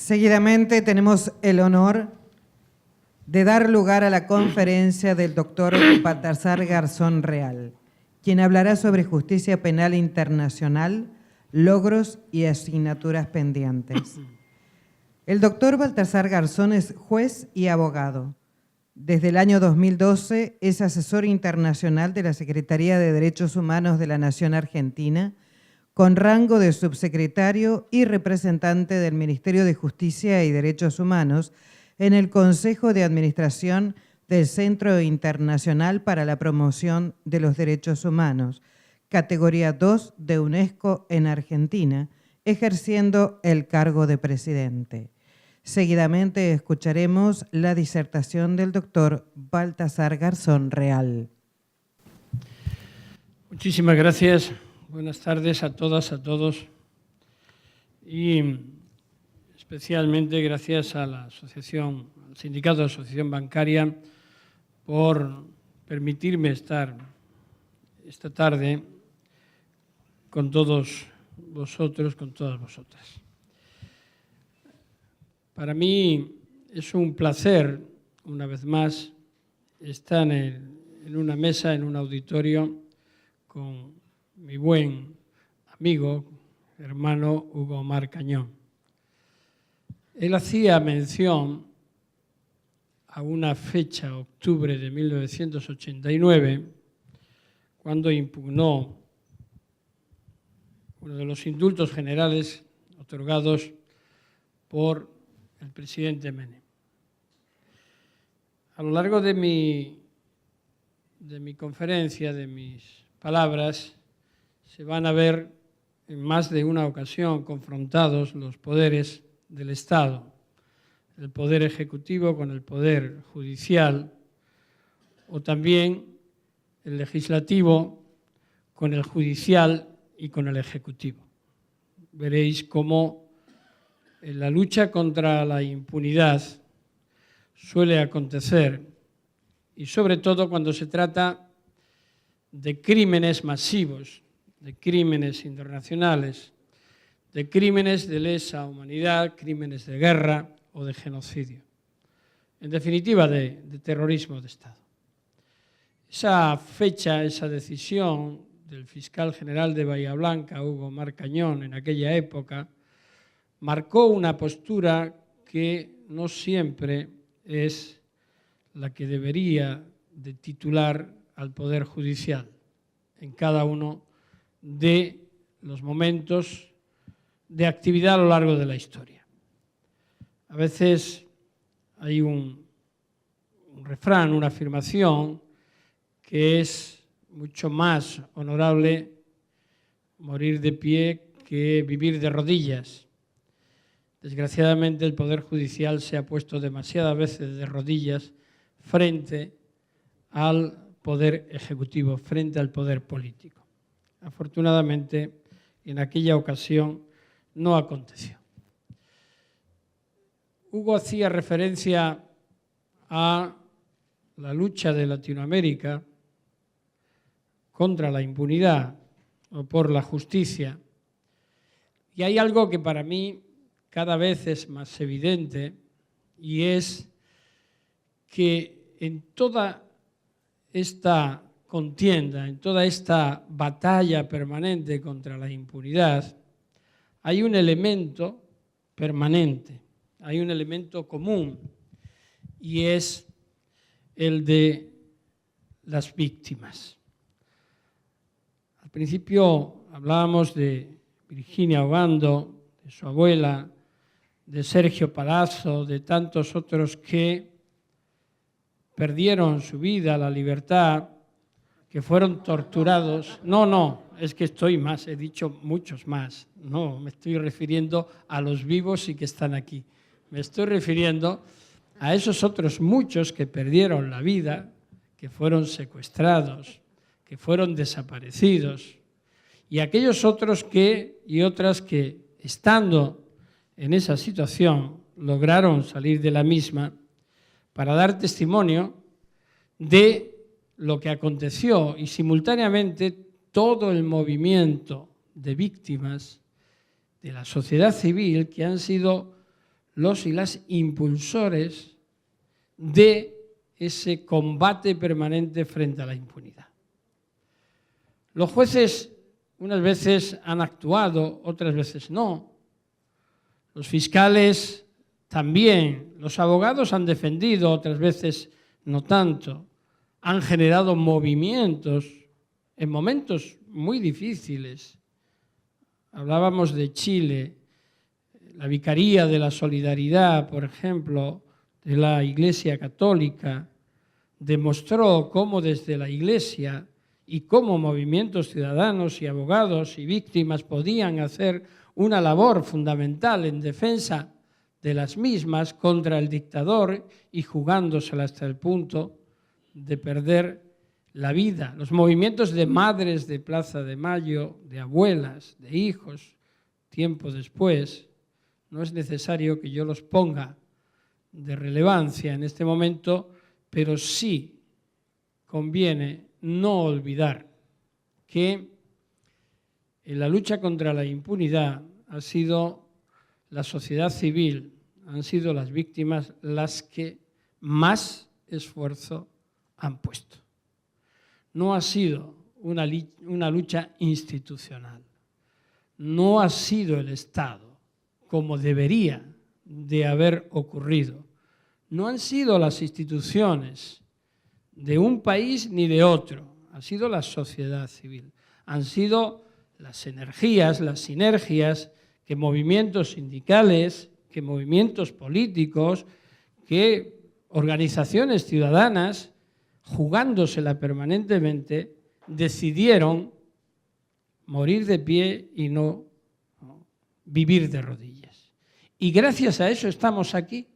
Seguidamente tenemos el honor de dar lugar a la conferencia del doctor Baltasar Garzón Real, quien hablará sobre justicia penal internacional, logros y asignaturas pendientes. El doctor Baltasar Garzón es juez y abogado. Desde el año 2012 es asesor internacional de la Secretaría de Derechos Humanos de la Nación Argentina, con rango de subsecretario y representante del Ministerio de Justicia y Derechos Humanos en el Consejo de Administración del Centro Internacional para la Promoción de los Derechos Humanos, categoría 2 de UNESCO en Argentina, ejerciendo el cargo de presidente. Seguidamente escucharemos la disertación del doctor Baltasar Garzón Real. Muchísimas gracias. Buenas tardes a todas, a todos. Y especialmente gracias a la asociación, al sindicato de la Asociación Bancaria por permitirme estar esta tarde con todos vosotros, con todas vosotras. Para mí es un placer, una vez más, estar en una mesa, en un auditorio, con mi buen amigo, hermano Hugo Omar Cañón. Él hacía mención a una fecha, octubre de 1989, cuando impugnó uno de los indultos generales otorgados por el presidente Menem. A lo largo de mi conferencia, de mis palabras, se van a ver en más de una ocasión confrontados los poderes del Estado, el poder ejecutivo con el poder judicial, o también el legislativo con el judicial y con el ejecutivo. Veréis cómo en la lucha contra la impunidad suele acontecer, y sobre todo cuando se trata de crímenes masivos, de crímenes internacionales, de crímenes de lesa humanidad, crímenes de guerra o de genocidio. En definitiva, de terrorismo de Estado. Esa fecha, esa decisión del fiscal general de Bahía Blanca, Hugo Omar Cañón, en aquella época, marcó una postura que no siempre es la que debería de titular al Poder Judicial en cada uno de los momentos de actividad a lo largo de la historia. A veces hay un refrán, una afirmación, que es mucho más honorable morir de pie que vivir de rodillas. Desgraciadamente el Poder Judicial se ha puesto demasiadas veces de rodillas frente al Poder Ejecutivo, frente al Poder Político. Afortunadamente, en aquella ocasión no aconteció. Hugo hacía referencia a la lucha de Latinoamérica contra la impunidad o por la justicia. Y hay algo que para mí cada vez es más evidente, y es que en toda esta contienda, en toda esta batalla permanente contra la impunidad, hay un elemento permanente, hay un elemento común, y es el de las víctimas. Al principio hablábamos de Virginia Obando, de su abuela, de Sergio Palazzo, de tantos otros que perdieron su vida, la libertad, que fueron torturados. No, es que estoy más, he dicho muchos más. No, me estoy refiriendo a los vivos y que están aquí. Me estoy refiriendo a esos otros muchos que perdieron la vida, que fueron secuestrados, que fueron desaparecidos, y aquellos otros y otras que, estando en esa situación, lograron salir de la misma para dar testimonio de lo que aconteció, y simultáneamente todo el movimiento de víctimas de la sociedad civil, que han sido los y las impulsores de ese combate permanente frente a la impunidad. Los jueces unas veces han actuado, otras veces no. Los fiscales también. Los abogados han defendido, otras veces no tanto. Han generado movimientos en momentos muy difíciles. Hablábamos de Chile, la Vicaría de la Solidaridad, por ejemplo, de la Iglesia Católica, demostró cómo desde la Iglesia y cómo movimientos ciudadanos y abogados y víctimas podían hacer una labor fundamental en defensa de las mismas contra el dictador y jugándosela hasta el punto de perder la vida. Los movimientos de madres de Plaza de Mayo, de abuelas, de hijos, tiempo después, no es necesario que yo los ponga de relevancia en este momento, pero sí conviene no olvidar que en la lucha contra la impunidad ha sido la sociedad civil, han sido las víctimas las que más esfuerzo han puesto. No ha sido una lucha institucional, no ha sido el Estado como debería de haber ocurrido. No han sido las instituciones de un país ni de otro, ha sido la sociedad civil. Han sido las energías, las sinergias que movimientos sindicales, que movimientos políticos, que organizaciones ciudadanas, jugándosela permanentemente, decidieron morir de pie y no vivir de rodillas. Y gracias a eso estamos aquí.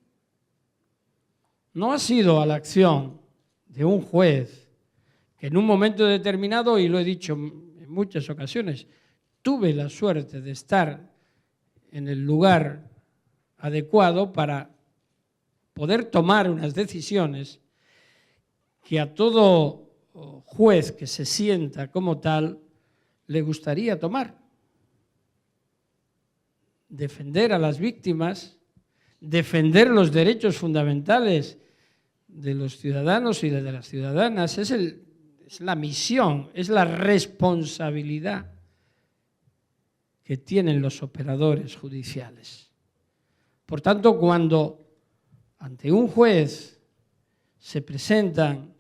No ha sido a la acción de un juez que en un momento determinado, y lo he dicho en muchas ocasiones, tuve la suerte de estar en el lugar adecuado para poder tomar unas decisiones que a todo juez que se sienta como tal le gustaría tomar. Defender a las víctimas, defender los derechos fundamentales de los ciudadanos y de las ciudadanas, es la misión, es la responsabilidad que tienen los operadores judiciales. Por tanto, cuando ante un juez se presentan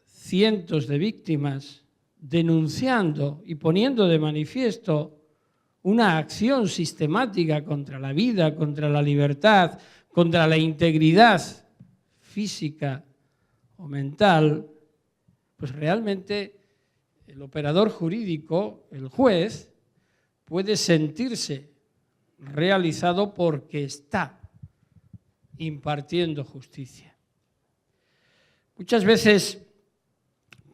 cientos de víctimas denunciando y poniendo de manifiesto una acción sistemática contra la vida, contra la libertad, contra la integridad física o mental, pues realmente el operador jurídico, el juez, puede sentirse realizado porque está impartiendo justicia. Muchas veces,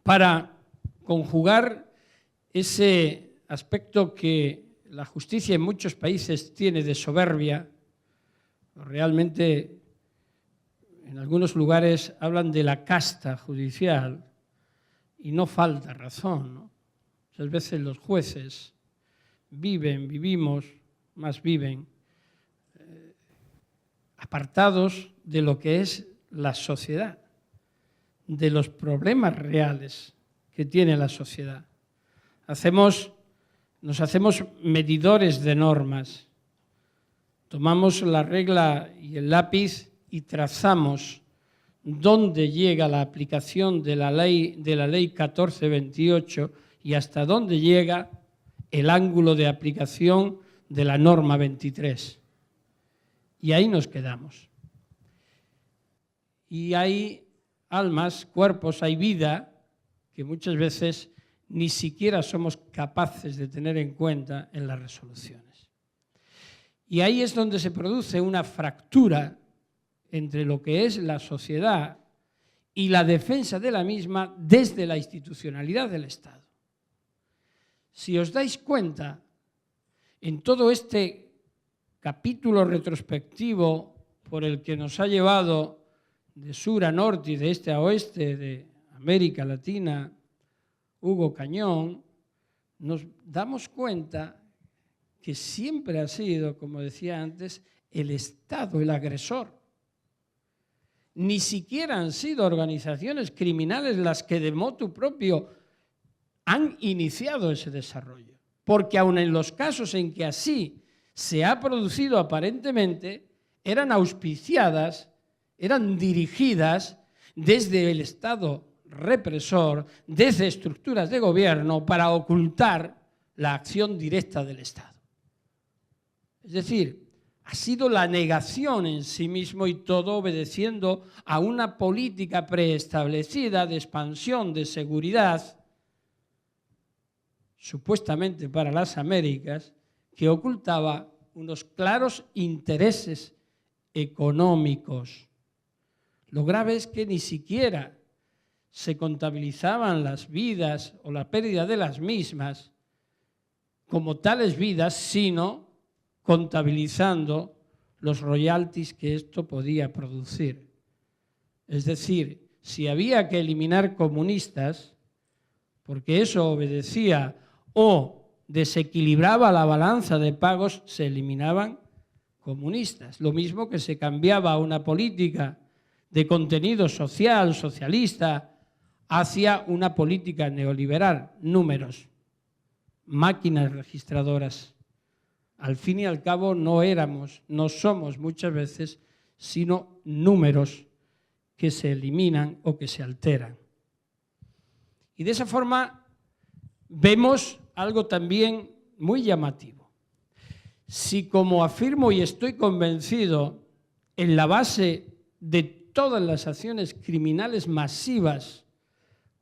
para conjugar ese aspecto que la justicia en muchos países tiene de soberbia, realmente en algunos lugares hablan de la casta judicial y no falta razón, ¿no? Muchas veces los jueces vivimos, apartados de lo que es la sociedad, de los problemas reales que tiene la sociedad. Nos hacemos medidores de normas, tomamos la regla y el lápiz y trazamos dónde llega la aplicación de la ley 1428 y hasta dónde llega el ángulo de aplicación de la norma 23. Y ahí nos quedamos. Y hay almas, cuerpos, hay vida que muchas veces ni siquiera somos capaces de tener en cuenta en las resoluciones. Y ahí es donde se produce una fractura entre lo que es la sociedad y la defensa de la misma desde la institucionalidad del Estado. Si os dais cuenta, en todo este capítulo retrospectivo por el que nos ha llevado de sur a norte y de este a oeste de América Latina, Hugo Cañón, nos damos cuenta que siempre ha sido, como decía antes, el Estado el agresor. Ni siquiera han sido organizaciones criminales las que de motu propio han iniciado ese desarrollo. Porque aun en los casos en que así se ha producido aparentemente, eran auspiciadas, eran dirigidas desde el Estado represor, desde estructuras de gobierno, para ocultar la acción directa del Estado. Es decir, ha sido la negación en sí mismo y todo obedeciendo a una política preestablecida de expansión de seguridad, supuestamente para las Américas, que ocultaba unos claros intereses económicos. Lo grave es que ni siquiera se contabilizaban las vidas o la pérdida de las mismas como tales vidas, sino contabilizando los royalties que esto podía producir. Es decir, si había que eliminar comunistas, porque eso obedecía o desequilibraba la balanza de pagos, se eliminaban comunistas. Lo mismo que se cambiaba una política de contenido social, socialista, hacia una política neoliberal. Números, máquinas registradoras. Al fin y al cabo no somos muchas veces, sino números que se eliminan o que se alteran. Y de esa forma vemos algo también muy llamativo. Si, como afirmo y estoy convencido, en la base de todas las acciones criminales masivas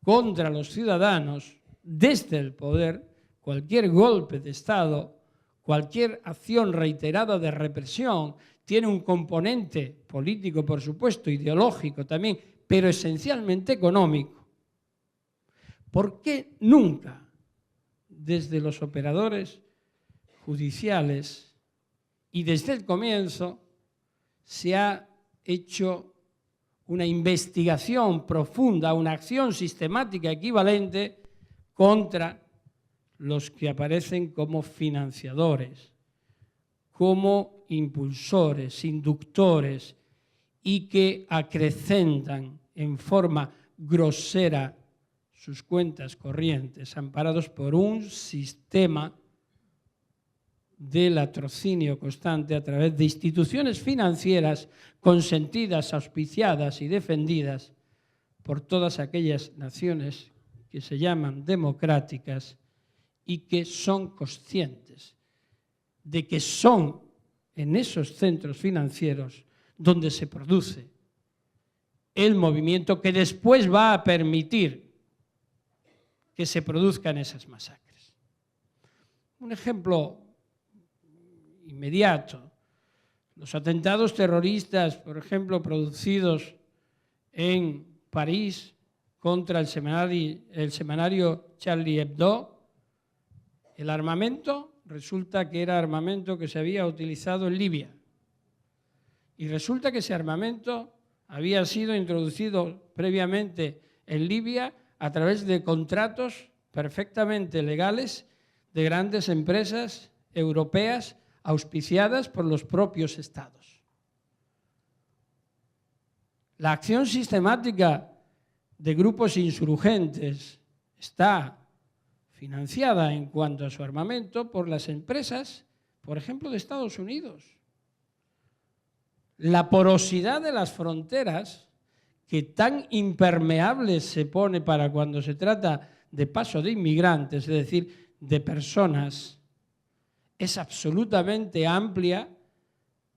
contra los ciudadanos, desde el poder, cualquier golpe de Estado, cualquier acción reiterada de represión tiene un componente político, por supuesto, ideológico también, pero esencialmente económico. ¿Por qué nunca, desde los operadores judiciales y desde el comienzo, se ha hecho una investigación profunda, una acción sistemática equivalente contra los que aparecen como financiadores, como impulsores, inductores y que acrecentan en forma grosera sus cuentas corrientes, amparados por un sistema de latrocinio constante a través de instituciones financieras consentidas, auspiciadas y defendidas por todas aquellas naciones que se llaman democráticas y que son conscientes de que son en esos centros financieros donde se produce el movimiento que después va a permitir que se produzcan esas masacres. Un ejemplo inmediato, los atentados terroristas, por ejemplo, producidos en París contra el semanario Charlie Hebdo, el armamento resulta que era armamento que se había utilizado en Libia. Y resulta que ese armamento había sido introducido previamente en Libia a través de contratos perfectamente legales de grandes empresas europeas auspiciadas por los propios estados. La acción sistemática de grupos insurgentes está financiada en cuanto a su armamento por las empresas, por ejemplo, de Estados Unidos. La porosidad de las fronteras, que tan impermeable se pone para cuando se trata de paso de inmigrantes, es decir, de personas, es absolutamente amplia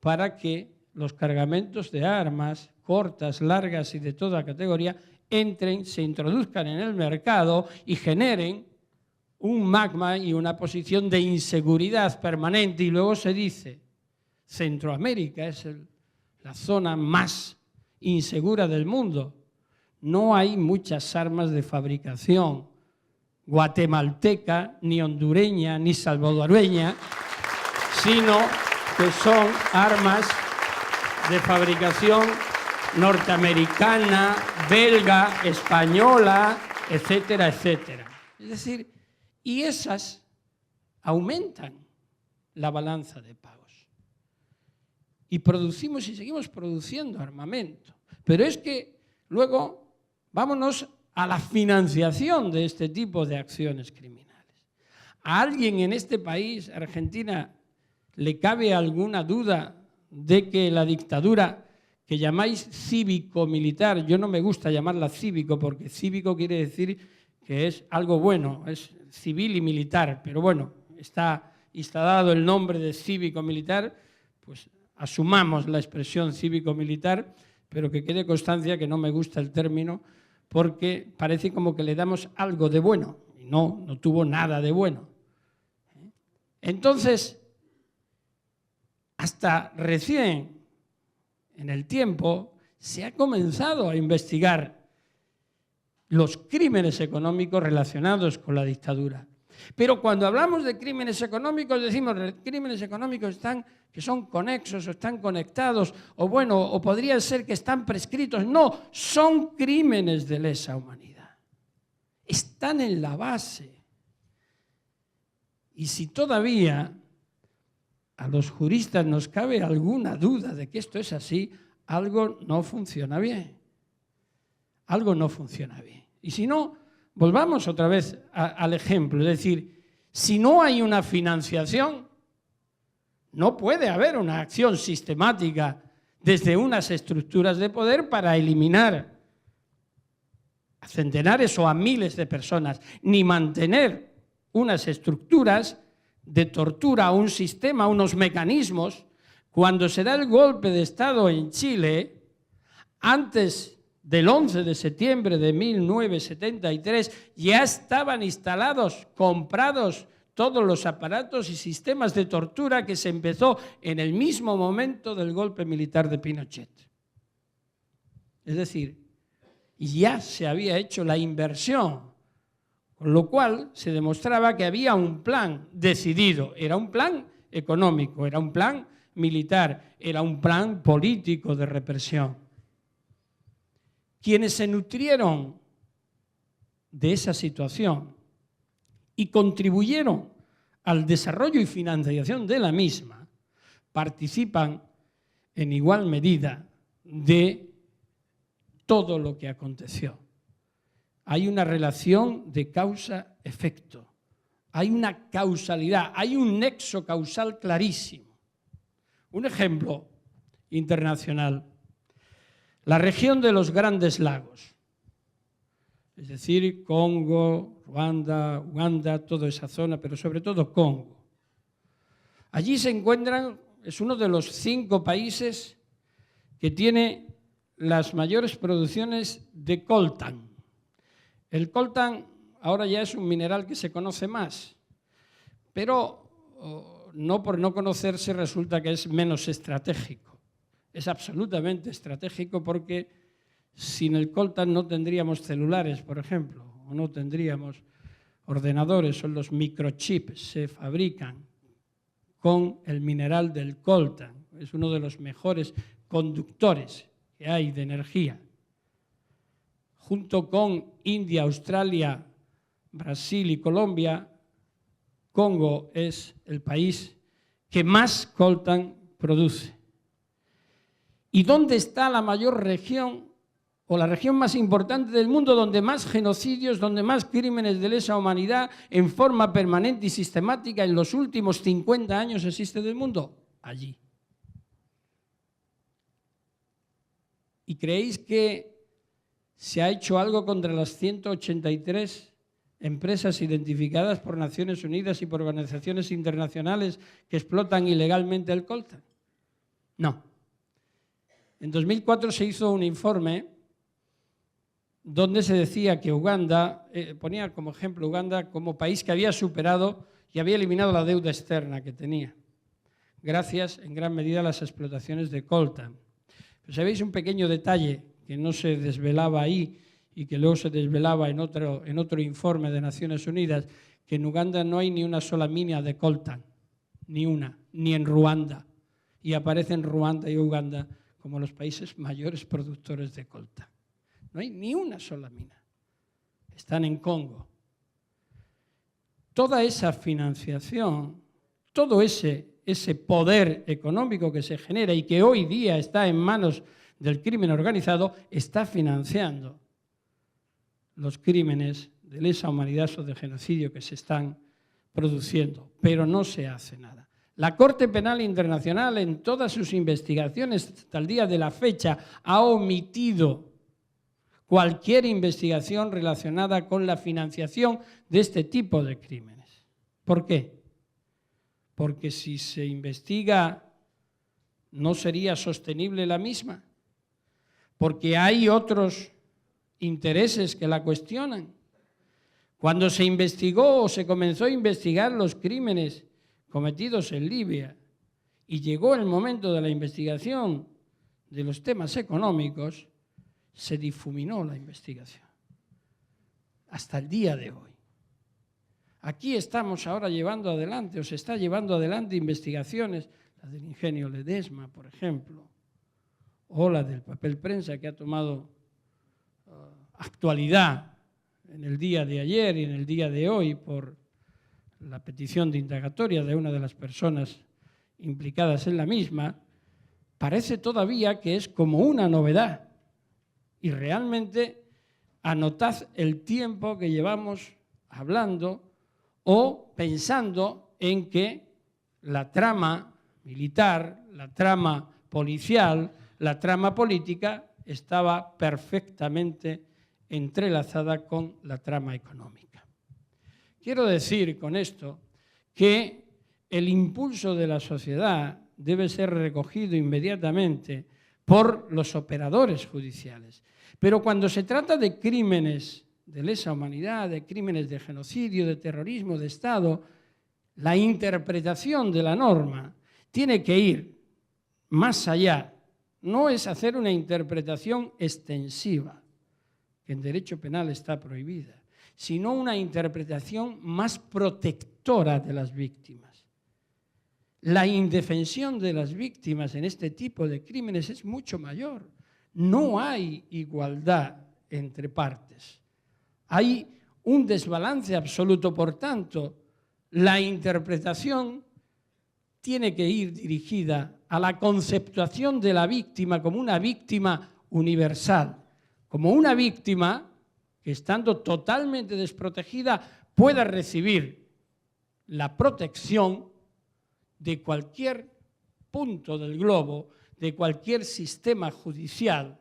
para que los cargamentos de armas cortas, largas y de toda categoría entren, se introduzcan en el mercado y generen un magma y una posición de inseguridad permanente. Y luego se dice, Centroamérica es la zona más insegura del mundo. No hay muchas armas de fabricación guatemalteca, ni hondureña, ni salvadoreña, sino que son armas de fabricación norteamericana, belga, española, etcétera, etcétera. Es decir, y esas aumentan la balanza de pagos. y producimos y seguimos produciendo armamento. Pero es que luego vámonos a la financiación de este tipo de acciones criminales. ¿A alguien en este país, Argentina, le cabe alguna duda de que la dictadura que llamáis cívico-militar, yo no me gusta llamarla cívico porque cívico quiere decir que es algo bueno, es civil y militar, pero bueno, está instalado el nombre de cívico-militar, pues asumamos la expresión cívico-militar, pero que quede constancia que no me gusta el término porque parece como que le damos algo de bueno, y no tuvo nada de bueno. Entonces, hasta recién en el tiempo se ha comenzado a investigar los crímenes económicos relacionados con la dictadura. Pero cuando hablamos de crímenes económicos, decimos que crímenes económicos que son conexos o están conectados, o bueno, o podría ser que están prescritos. No, son crímenes de lesa humanidad. Están en la base. Y si todavía a los juristas nos cabe alguna duda de que esto es así, algo no funciona bien. Algo no funciona bien. Y si no, volvamos otra vez al ejemplo. Es decir, si no hay una financiación, no puede haber una acción sistemática desde unas estructuras de poder para eliminar a centenares o a miles de personas, ni mantener unas estructuras de tortura, un sistema, unos mecanismos. Cuando se da el golpe de Estado en Chile, antes del 11 de septiembre de 1973, ya estaban instalados, comprados todos los aparatos y sistemas de tortura que se empezó en el mismo momento del golpe militar de Pinochet. Es decir, ya se había hecho la inversión, con lo cual se demostraba que había un plan decidido. Era un plan económico, era un plan militar, era un plan político de represión. Quienes se nutrieron de esa situación y contribuyeron al desarrollo y financiación de la misma, participan en igual medida de todo lo que aconteció. Hay una relación de causa-efecto, hay una causalidad, hay un nexo causal clarísimo. Un ejemplo internacional: la región de los Grandes Lagos, es decir, Congo, Ruanda, Uganda, toda esa zona, pero sobre todo Congo. Allí se encuentran, es uno de los 5 países que tiene las mayores producciones de coltan. El coltan ahora ya es un mineral que se conoce más, pero no por no conocerse resulta que es menos estratégico. Es absolutamente estratégico porque sin el coltan no tendríamos celulares, por ejemplo, o no tendríamos ordenadores, o los microchips se fabrican con el mineral del coltan. Es uno de los mejores conductores que hay de energía. Junto con India, Australia, Brasil y Colombia, Congo es el país que más coltan produce. ¿Y dónde está la mayor región o la región más importante del mundo donde más genocidios, donde más crímenes de lesa humanidad en forma permanente y sistemática en los últimos 50 años existe del mundo? Allí. ¿Y creéis que se ha hecho algo contra las 183 empresas identificadas por Naciones Unidas y por organizaciones internacionales que explotan ilegalmente el coltan? No. En 2004 se hizo un informe donde se decía que Uganda, ponía como ejemplo Uganda como país que había superado y había eliminado la deuda externa que tenía, gracias en gran medida a las explotaciones de coltan. Pero sabéis un pequeño detalle que no se desvelaba ahí y que luego se desvelaba en otro informe de Naciones Unidas, que en Uganda no hay ni una sola mina de coltan, ni una, ni en Ruanda. Y aparecen Ruanda y Uganda como los países mayores productores de coltan. No hay ni una sola mina. Están en Congo. Toda esa financiación, todo ese poder económico que se genera y que hoy día está en manos del crimen organizado, está financiando los crímenes de lesa humanidad o de genocidio que se están produciendo, pero no se hace nada. La Corte Penal Internacional, en todas sus investigaciones hasta el día de la fecha, ha omitido cualquier investigación relacionada con la financiación de este tipo de crímenes. ¿Por qué? Porque si se investiga, ¿no sería sostenible la misma? Porque hay otros intereses que la cuestionan. Cuando se investigó o se comenzó a investigar los crímenes cometidos en Libia y llegó el momento de la investigación de los temas económicos, se difuminó la investigación hasta el día de hoy. Aquí estamos ahora llevando adelante, o se está llevando adelante investigaciones, la del ingenio Ledesma, por ejemplo, o la del papel prensa que ha tomado actualidad en el día de ayer y en el día de hoy por la petición de indagatoria de una de las personas implicadas en la misma, parece todavía que es como una novedad. Y realmente anotad el tiempo que llevamos hablando o pensando en que la trama militar, la trama policial, la trama política estaba perfectamente entrelazada con la trama económica. Quiero decir con esto que el impulso de la sociedad debe ser recogido inmediatamente por los operadores judiciales. Pero cuando se trata de crímenes de lesa humanidad, de crímenes de genocidio, de terrorismo de Estado, la interpretación de la norma tiene que ir más allá. No es hacer una interpretación extensiva, que en derecho penal está prohibida, sino una interpretación más protectora de las víctimas. La indefensión de las víctimas en este tipo de crímenes es mucho mayor. No hay igualdad entre partes. Hay un desbalance absoluto, por tanto, la interpretación tiene que ir dirigida a la conceptuación de la víctima como una víctima universal, como una víctima que, estando totalmente desprotegida, pueda recibir la protección de cualquier punto del globo, de cualquier sistema judicial,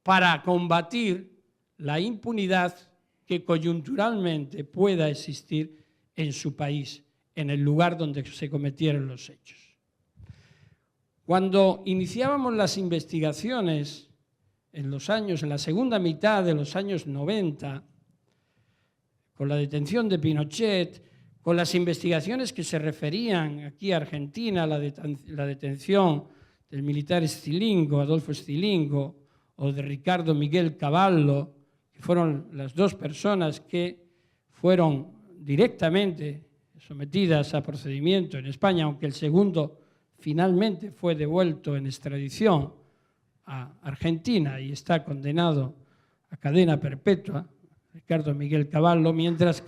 para combatir la impunidad que coyunturalmente pueda existir en su país, en el lugar donde se cometieron los hechos. Cuando iniciábamos las investigaciones en la segunda mitad de los años 90, con la detención de Pinochet, con las investigaciones que se referían aquí a Argentina, la detención del militar Stilingo, Adolfo Stilingo, o de Ricardo Miguel Cavallo, que fueron las dos personas que fueron directamente sometidas a procedimiento en España, aunque el segundo finalmente fue devuelto en extradición a Argentina y está condenado a cadena perpetua, Ricardo Miguel Cavallo, mientras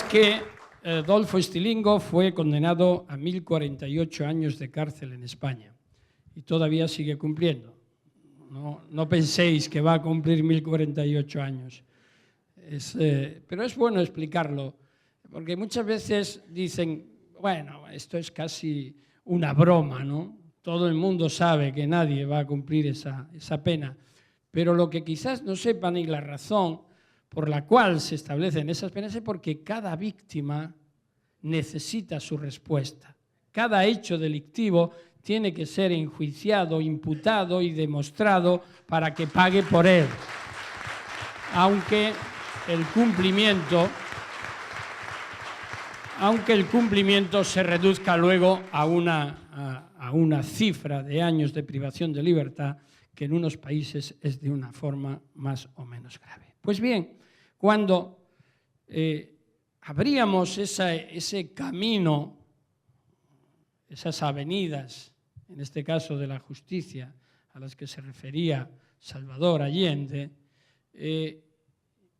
que Adolfo Stilingo fue condenado a 1048 años de cárcel en España y todavía sigue cumpliendo. No penséis que va a cumplir 1048 años. Pero es bueno explicarlo, porque muchas veces dicen, bueno, esto es casi una broma, ¿no? Todo el mundo sabe que nadie va a cumplir esa pena, pero lo que quizás no sepan y la razón por la cual se establecen esas penas es porque cada víctima necesita su respuesta. Cada hecho delictivo tiene que ser enjuiciado, imputado y demostrado para que pague por él. Aunque el cumplimiento se reduzca luego a una cifra de años de privación de libertad que en unos países es de una forma más o menos grave. Pues bien, cuando abríamos ese camino, esas avenidas, en este caso de la justicia, a las que se refería Salvador Allende,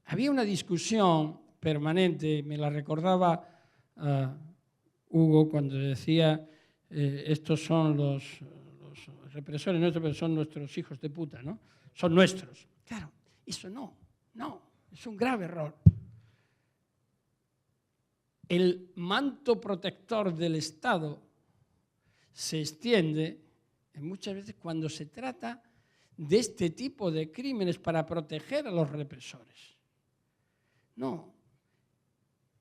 había una discusión permanente, me la recordaba Hugo cuando decía estos son los represores nuestros, pero son nuestros hijos de puta, ¿no? Son nuestros. Claro, eso no, es un grave error. El manto protector del Estado se extiende muchas veces cuando se trata de este tipo de crímenes para proteger a los represores. No,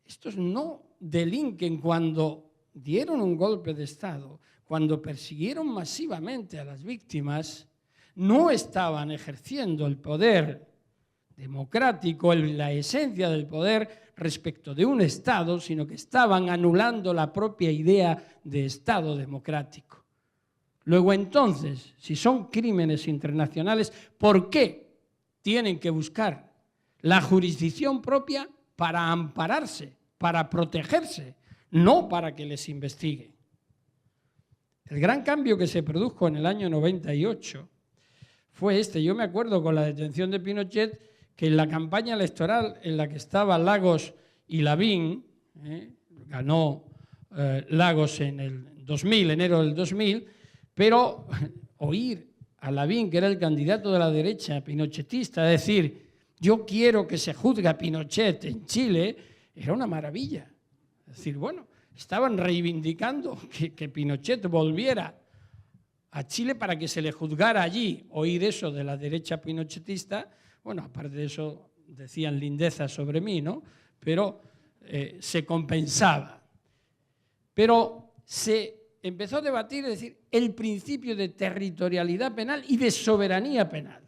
estos no delinquen cuando dieron un golpe de Estado, cuando persiguieron masivamente a las víctimas, no estaban ejerciendo el poder democrático, la esencia del poder respecto de un Estado, sino que estaban anulando la propia idea de Estado democrático. Luego entonces, si son crímenes internacionales, ¿por qué tienen que buscar la jurisdicción propia para ampararse, para protegerse, no para que les investiguen? El gran cambio que se produjo en el año 98 fue este. Yo me acuerdo con la detención de Pinochet que en la campaña electoral en la que estaba Lagos y Lavín, ganó Lagos en el 2000, enero del 2000, pero oír a Lavín, que era el candidato de la derecha pinochetista, decir yo quiero que se juzgue a Pinochet en Chile, era una maravilla. Es decir, bueno, estaban reivindicando que Pinochet volviera a Chile para que se le juzgara allí. Oír eso de la derecha pinochetista, bueno, aparte de eso decían lindezas sobre mí, ¿no? Pero se compensaba. Pero se empezó a debatir, es decir, el principio de territorialidad penal y de soberanía penal.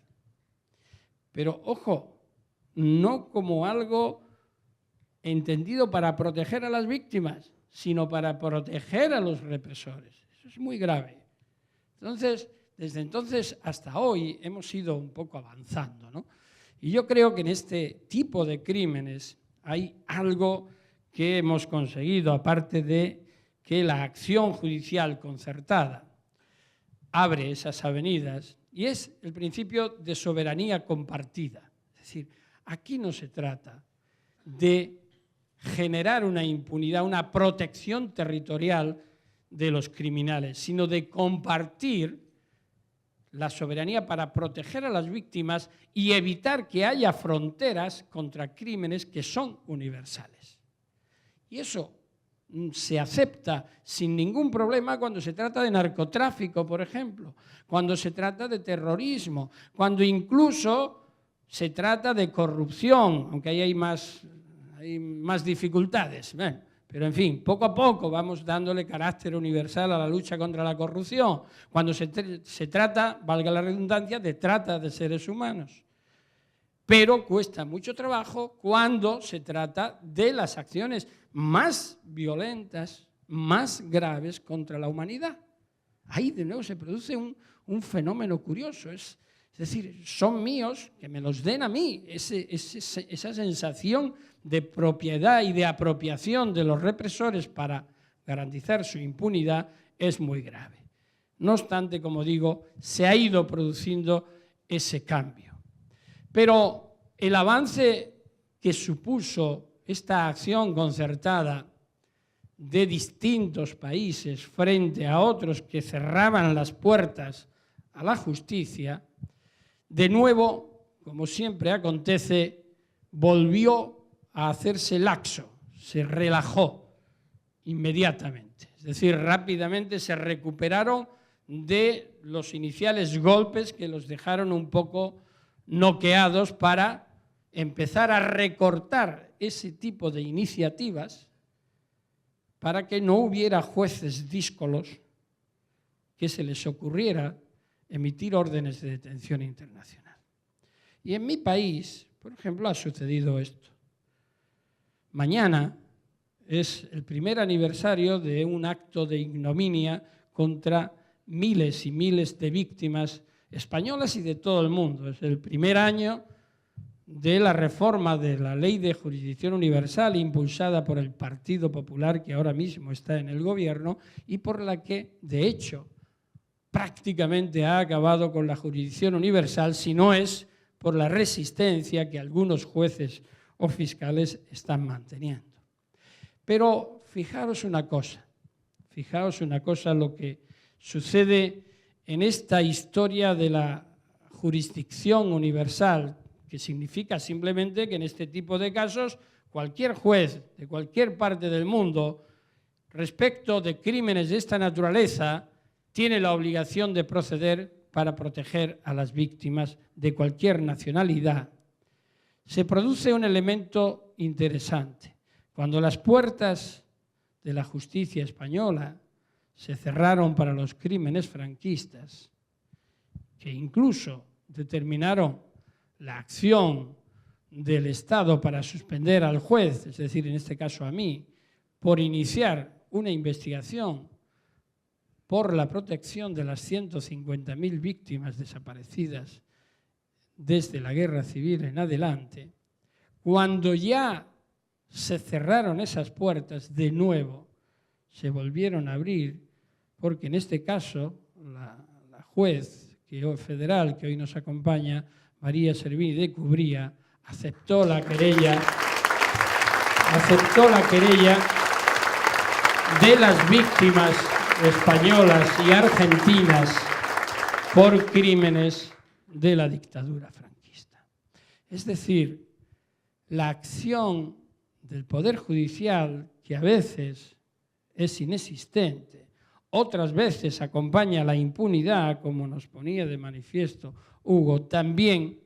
Pero, ojo, no como algo entendido para proteger a las víctimas, sino para proteger a los represores. Eso es muy grave. Entonces, desde entonces hasta hoy hemos ido un poco avanzando, ¿no? Y yo creo que en este tipo de crímenes hay algo que hemos conseguido, aparte de que la acción judicial concertada abre esas avenidas, y es el principio de soberanía compartida. Es decir, aquí no se trata de generar una impunidad, una protección territorial de los criminales, sino de compartir la soberanía para proteger a las víctimas y evitar que haya fronteras contra crímenes que son universales. Y eso se acepta sin ningún problema cuando se trata de narcotráfico, por ejemplo, cuando se trata de terrorismo, cuando incluso se trata de corrupción, aunque ahí hay más dificultades. Bueno, pero en fin, poco a poco vamos dándole carácter universal a la lucha contra la corrupción, cuando se trata, valga la redundancia, de trata de seres humanos. Pero cuesta mucho trabajo cuando se trata de las acciones más violentas, más graves contra la humanidad. Ahí de nuevo se produce un fenómeno curioso. Es decir, son míos, que me los den a mí. Esa sensación de propiedad y de apropiación de los represores para garantizar su impunidad es muy grave. No obstante, como digo, se ha ido produciendo ese cambio. Pero el avance que supuso esta acción concertada de distintos países frente a otros que cerraban las puertas a la justicia, de nuevo, como siempre acontece, volvió a hacerse laxo, se relajó inmediatamente. Es decir, rápidamente se recuperaron de los iniciales golpes que los dejaron un poco noqueados para empezar a recortar ese tipo de iniciativas para que no hubiera jueces díscolos que se les ocurriera emitir órdenes de detención internacional. Y en mi país, por ejemplo, ha sucedido esto. Mañana es el primer aniversario de un acto de ignominia contra miles y miles de víctimas españolas y de todo el mundo. Es el primer año de la reforma de la Ley de Jurisdicción Universal impulsada por el Partido Popular, que ahora mismo está en el gobierno, y por la que, de hecho, prácticamente ha acabado con la jurisdicción universal, si no es por la resistencia que algunos jueces o fiscales están manteniendo. Pero fijaros una cosa lo que sucede en esta historia de la jurisdicción universal, que significa simplemente que en este tipo de casos cualquier juez de cualquier parte del mundo, respecto de crímenes de esta naturaleza, tiene la obligación de proceder para proteger a las víctimas de cualquier nacionalidad. Se produce un elemento interesante. Cuando las puertas de la justicia española se cerraron para los crímenes franquistas, que incluso determinaron la acción del Estado para suspender al juez, es decir, en este caso a mí, por iniciar una investigación por la protección de las 150.000 víctimas desaparecidas desde la Guerra Civil en adelante, cuando ya se cerraron esas puertas, de nuevo se volvieron a abrir, porque en este caso la juez federal que hoy nos acompaña, María Serví de Cubría, aceptó la querella de las víctimas españolas y argentinas por crímenes de la dictadura franquista. Es decir, la acción del Poder Judicial, que a veces es inexistente, otras veces acompaña la impunidad, como nos ponía de manifiesto Hugo, también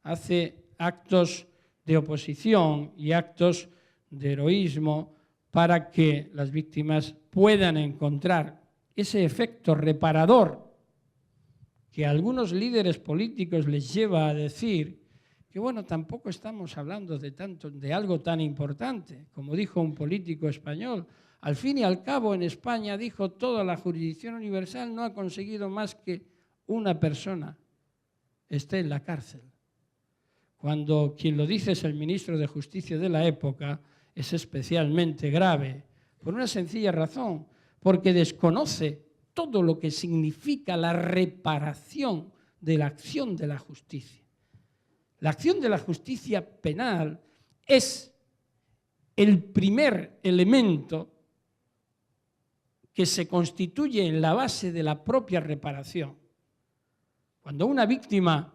hace actos de oposición y actos de heroísmo para que las víctimas puedan encontrar ese efecto reparador que a algunos líderes políticos les lleva a decir que, bueno, tampoco estamos hablando de algo tan importante. Como dijo un político español, al fin y al cabo en España, dijo, toda la jurisdicción universal no ha conseguido más que una persona esté en la cárcel. Cuando quien lo dice es el ministro de Justicia de la época, es especialmente grave, por una sencilla razón, porque desconoce todo lo que significa la reparación de la acción de la justicia. La acción de la justicia penal es el primer elemento que se constituye en la base de la propia reparación. Cuando una víctima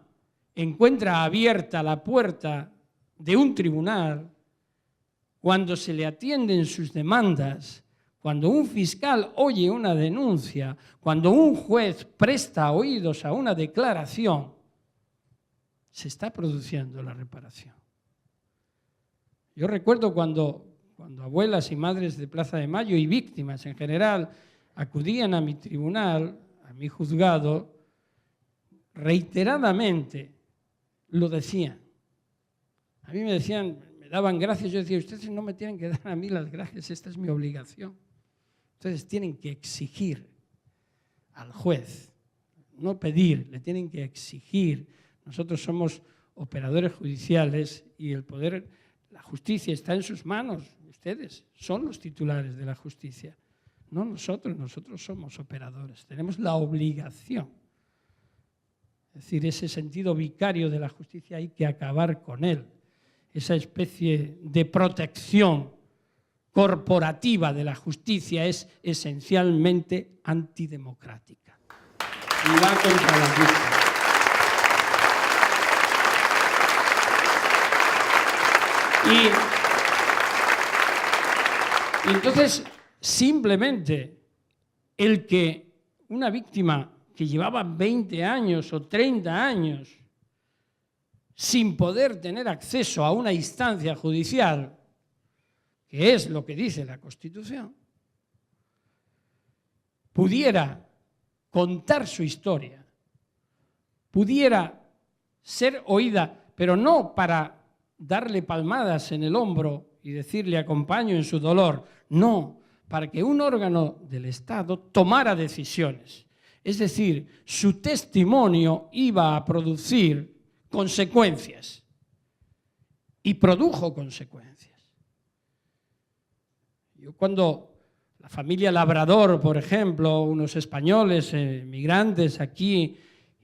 encuentra abierta la puerta de un tribunal, cuando se le atienden sus demandas, cuando un fiscal oye una denuncia, cuando un juez presta oídos a una declaración, se está produciendo la reparación. Yo recuerdo cuando abuelas y madres de Plaza de Mayo y víctimas en general acudían a mi tribunal, a mi juzgado, reiteradamente lo decían. A mí me decían, me daban gracias, yo decía, ustedes no me tienen que dar a mí las gracias, esta es mi obligación. Ustedes tienen que exigir al juez, no pedir, le tienen que exigir. Nosotros somos operadores judiciales y el poder, la justicia está en sus manos. Ustedes son los titulares de la justicia, no nosotros somos operadores, tenemos la obligación. Es decir, ese sentido vicario de la justicia hay que acabar con él. Esa especie de protección corporativa de la justicia es esencialmente antidemocrática y va contra la víctima. Y entonces, simplemente el que una víctima que llevaba 20 años o 30 años sin poder tener acceso a una instancia judicial, que es lo que dice la Constitución, pudiera contar su historia, pudiera ser oída, pero no para darle palmadas en el hombro y decirle acompaño en su dolor, no, para que un órgano del Estado tomara decisiones. Es decir, su testimonio iba a producir consecuencias y produjo consecuencias. Yo cuando la familia Labrador, por ejemplo, unos españoles migrantes aquí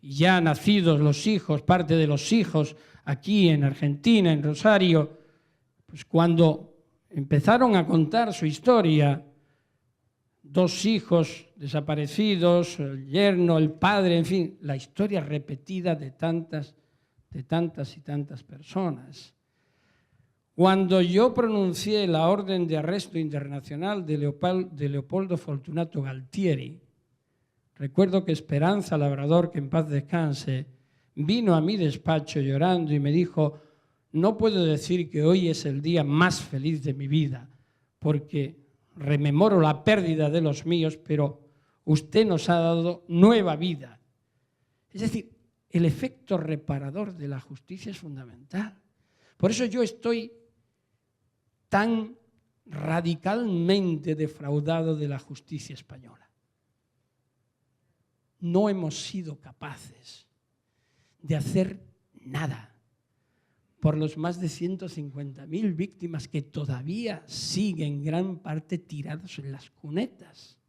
y ya nacidos los hijos, parte de los hijos aquí en Argentina, en Rosario, pues cuando empezaron a contar su historia, 2 hijos desaparecidos, el yerno, el padre, en fin, la historia repetida de tantas y tantas personas. Cuando yo pronuncié la orden de arresto internacional de Leopoldo Fortunato Galtieri, recuerdo que Esperanza Labrador, que en paz descanse, vino a mi despacho llorando y me dijo: no puedo decir que hoy es el día más feliz de mi vida, porque rememoro la pérdida de los míos, pero usted nos ha dado nueva vida. Es decir, el efecto reparador de la justicia es fundamental. Por eso yo estoy tan radicalmente defraudado de la justicia española. No hemos sido capaces de hacer nada por los más de 150.000 víctimas que todavía siguen gran parte tirados en las cunetas,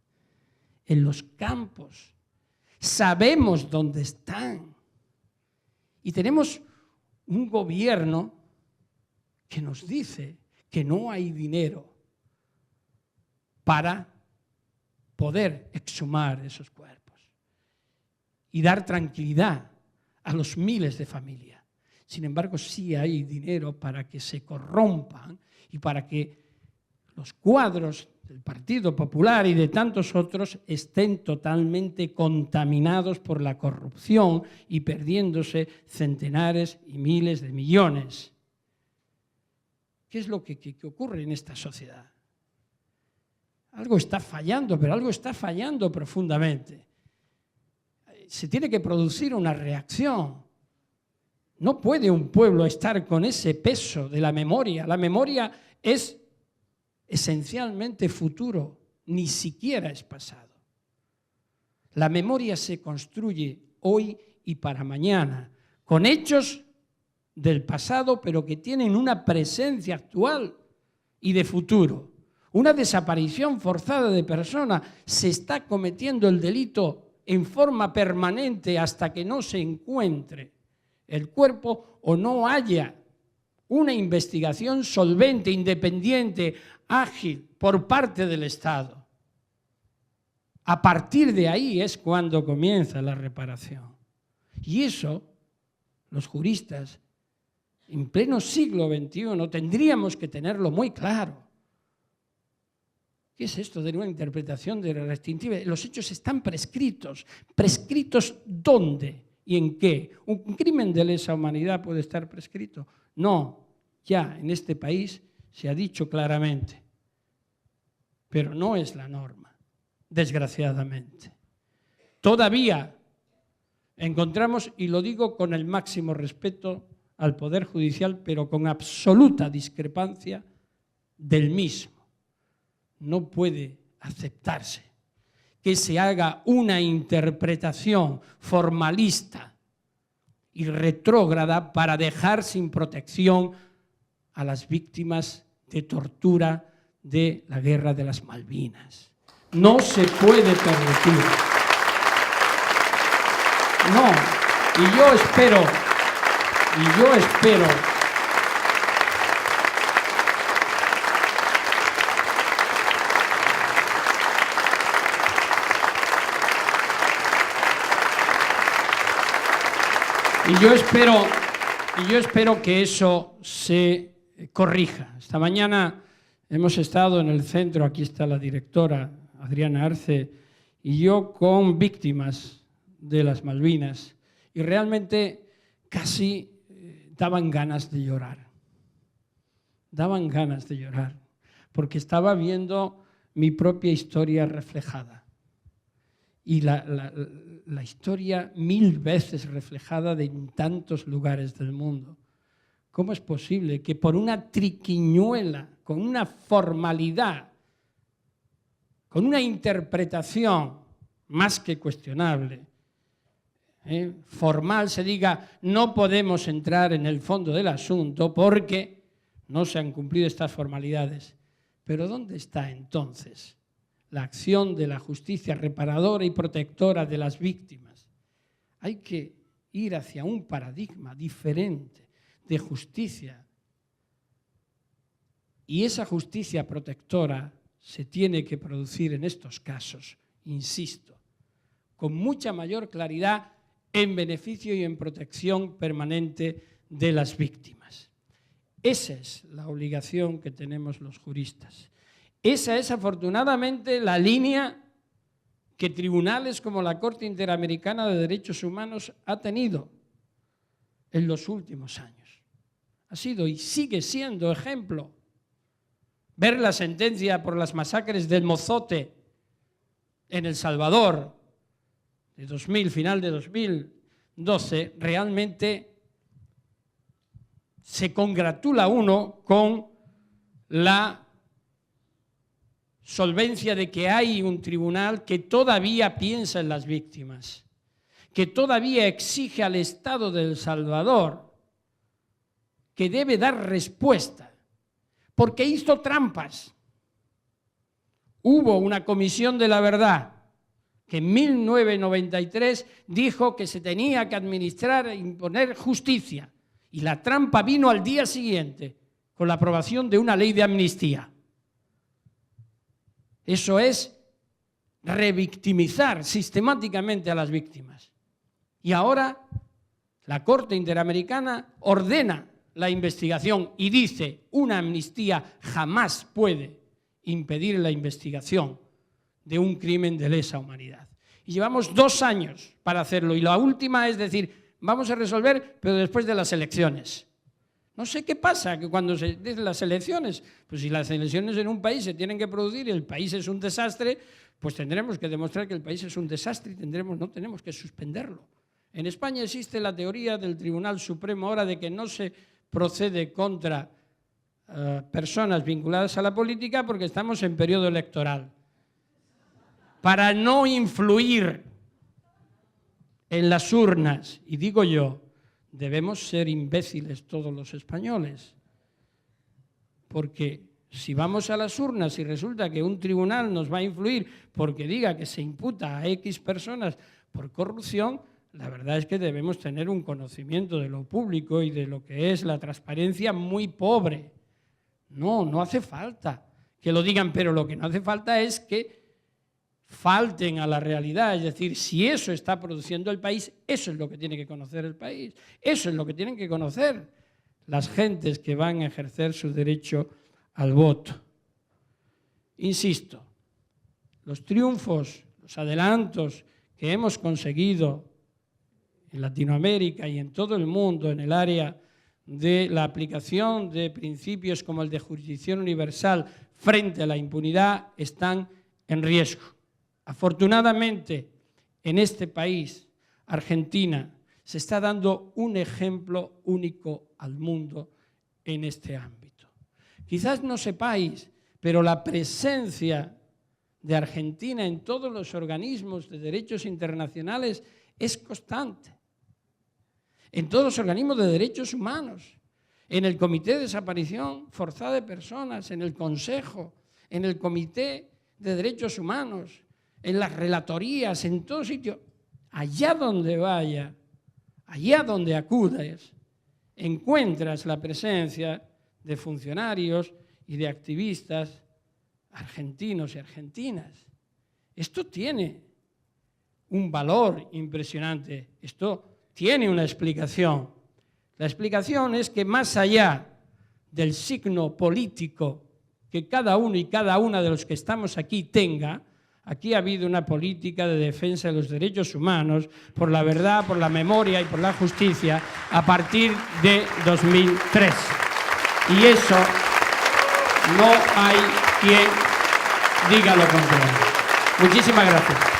en los campos. Sabemos dónde están. Y tenemos un gobierno que nos dice que no hay dinero para poder exhumar esos cuerpos y dar tranquilidad a los miles de familias. Sin embargo, sí hay dinero para que se corrompan y para que los cuadros del Partido Popular y de tantos otros estén totalmente contaminados por la corrupción y perdiéndose centenares y miles de millones. ¿Qué es lo que ocurre en esta sociedad? Algo está fallando, pero algo está fallando profundamente. Se tiene que producir una reacción. No puede un pueblo estar con ese peso de la memoria. La memoria es esencialmente futuro, ni siquiera es pasado. La memoria se construye hoy y para mañana, con hechos del pasado, pero que tienen una presencia actual y de futuro. Una desaparición forzada de personas. Se está cometiendo el delito en forma permanente hasta que no se encuentre el cuerpo o no haya una investigación solvente, independiente, ágil por parte del Estado. A partir de ahí es cuando comienza la reparación. Y eso, los juristas, en pleno siglo XXI, tendríamos que tenerlo muy claro. ¿Qué es esto de una interpretación de la restrictiva? Los hechos están prescritos. ¿Prescritos dónde y en qué? ¿Un crimen de lesa humanidad puede estar prescrito? No, ya en este país se ha dicho claramente. Pero no es la norma, desgraciadamente. Todavía encontramos, y lo digo con el máximo respeto al Poder Judicial, pero con absoluta discrepancia del mismo. No puede aceptarse que se haga una interpretación formalista y retrógrada para dejar sin protección a las víctimas de tortura de la Guerra de las Malvinas. No se puede permitir. No, y yo espero Y yo espero que eso se corrija. Esta mañana hemos estado en el centro, aquí está la directora Adriana Arce, y yo con víctimas de las Malvinas, y realmente casi daban ganas de llorar. Daban ganas de llorar, porque estaba viendo mi propia historia reflejada. Y la historia 1000 veces reflejada en tantos lugares del mundo. ¿Cómo es posible que por una triquiñuela, con una formalidad, con una interpretación más que cuestionable, formal, se diga no podemos entrar en el fondo del asunto porque no se han cumplido estas formalidades? Pero ¿dónde está entonces la acción de la justicia reparadora y protectora de las víctimas? Hay que ir hacia un paradigma diferente de justicia. Y esa justicia protectora se tiene que producir en estos casos, insisto, con mucha mayor claridad en beneficio y en protección permanente de las víctimas. Esa es la obligación que tenemos los juristas. Esa es afortunadamente la línea que tribunales como la Corte Interamericana de Derechos Humanos ha tenido en los últimos años. Ha sido y sigue siendo ejemplo. Ver la sentencia por las masacres del Mozote en El Salvador de 2000, final de 2012, realmente se congratula uno con la solvencia de que hay un tribunal que todavía piensa en las víctimas, que todavía exige al Estado de El Salvador que debe dar respuesta, porque hizo trampas. Hubo una comisión de la verdad que en 1993 dijo que se tenía que administrar e imponer justicia, y la trampa vino al día siguiente con la aprobación de una ley de amnistía. Eso es revictimizar sistemáticamente a las víctimas. Y ahora la Corte Interamericana ordena la investigación y dice: una amnistía jamás puede impedir la investigación de un crimen de lesa humanidad. Y llevamos 2 años para hacerlo, y la última es decir, vamos a resolver, pero después de las elecciones. No sé qué pasa, que cuando se dicen las elecciones, pues si las elecciones en un país se tienen que producir y el país es un desastre, pues tendremos que demostrar que el país es un desastre y no tenemos que suspenderlo. En España existe la teoría del Tribunal Supremo ahora de que no se procede contra personas vinculadas a la política porque estamos en periodo electoral. Para no influir en las urnas, y digo yo, debemos ser imbéciles todos los españoles, porque si vamos a las urnas y resulta que un tribunal nos va a influir porque diga que se imputa a X personas por corrupción, la verdad es que debemos tener un conocimiento de lo público y de lo que es la transparencia muy pobre. No hace falta que lo digan, pero lo que no hace falta es que falten a la realidad. Es decir, si eso está produciendo el país, eso es lo que tiene que conocer el país. Eso es lo que tienen que conocer las gentes que van a ejercer su derecho al voto. Insisto, los triunfos, los adelantos que hemos conseguido en Latinoamérica y en todo el mundo en el área de la aplicación de principios como el de jurisdicción universal frente a la impunidad están en riesgo. Afortunadamente, en este país, Argentina, se está dando un ejemplo único al mundo en este ámbito. Quizás no sepáis, pero la presencia de Argentina en todos los organismos de derechos internacionales es constante. En todos los organismos de derechos humanos, en el Comité de Desaparición Forzada de Personas, en el Consejo, en el Comité de Derechos Humanos, en las relatorías, en todo sitio, allá donde vaya, allá donde acudes, encuentras la presencia de funcionarios y de activistas argentinos y argentinas. Esto tiene un valor impresionante, esto tiene una explicación. La explicación es que más allá del signo político que cada uno y cada una de los que estamos aquí tenga, aquí ha habido una política de defensa de los derechos humanos por la verdad, por la memoria y por la justicia a partir de 2003. Y eso no hay quien diga lo contrario. Muchísimas gracias.